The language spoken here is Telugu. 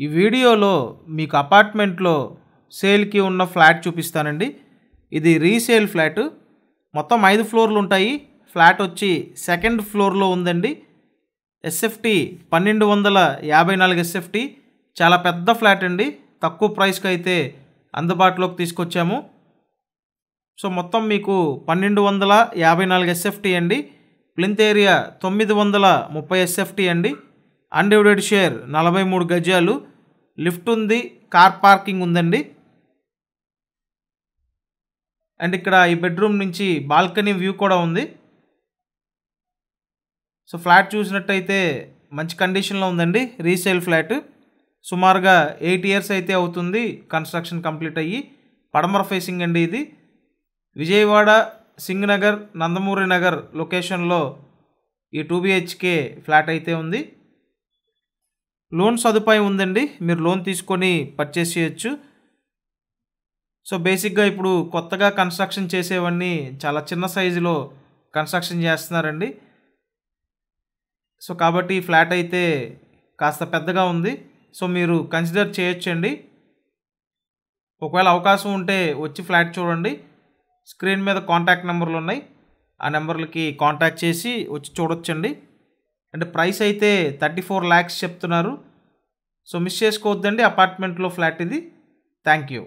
ఈ వీడియోలో మీకు అపార్ట్మెంట్లో సేల్కి ఉన్న ఫ్లాట్ చూపిస్తానండి. ఇది రీసేల్ ఫ్లాట్. మొత్తం 5 ఫ్లోర్లు ఉంటాయి. ఫ్లాట్ వచ్చి సెకండ్ ఫ్లోర్లో ఉందండి. SFT 1254 SFT. చాలా పెద్ద ఫ్లాట్ అండి. తక్కువ ప్రైస్కి అయితే అందుబాటులోకి తీసుకొచ్చాము. సో మొత్తం మీకు 1254 ఎస్ఎఫ్టీ అండి. ప్లింత్ ఏరియా 930 ఎస్ఎఫ్టీ అండి. అన్డివైడెడ్ షేర్ 43 గజాలు. లిఫ్ట్ ఉంది, కార్ పార్కింగ్ ఉందండి. అండ్ ఇక్కడ ఈ బెడ్రూమ్ నుంచి బాల్కనీ వ్యూ కూడా ఉంది. సో ఫ్లాట్ చూసినట్టయితే మంచి కండిషన్లో ఉందండి. Resale flat. సుమారుగా 8 ఇయర్స్ అయితే అవుతుంది కన్స్ట్రక్షన్ కంప్లీట్ అయ్యి. పడమర ఫేసింగ్ అండి ఇది. విజయవాడ, సింగనగర్, నందమూరి నగర్ లొకేషన్లో ఈ 2 BHK ఫ్లాట్ అయితే ఉంది. లోన్ సదుపాయం ఉందండి. మీరు లోన్ తీసుకొని పర్చేస్ చేయొచ్చు. సో బేసిక్గా ఇప్పుడు కొత్తగా కన్స్ట్రక్షన్ చేసేవన్నీ చాలా చిన్న సైజులో కన్స్ట్రక్షన్ చేస్తున్నారండి. సో కాబట్టి ఈ ఫ్లాట్ అయితే కాస్త పెద్దగా ఉంది. సో మీరు కన్సిడర్ చేయొచ్చండి. ఒకవేళ అవకాశం ఉంటే వచ్చి ఫ్లాట్ చూడండి. స్క్రీన్ మీద కాంటాక్ట్ నెంబర్లు ఉన్నాయి. ఆ నెంబర్లకి కాంటాక్ట్ చేసి వచ్చి చూడొచ్చండి. అంటే ప్రైస్ అయితే 34 lakhs చెప్తున్నారు. సో మిస్ చేసుకోవద్దండి. అపార్ట్మెంట్లో ఫ్లాట్ ఇది. Thank you.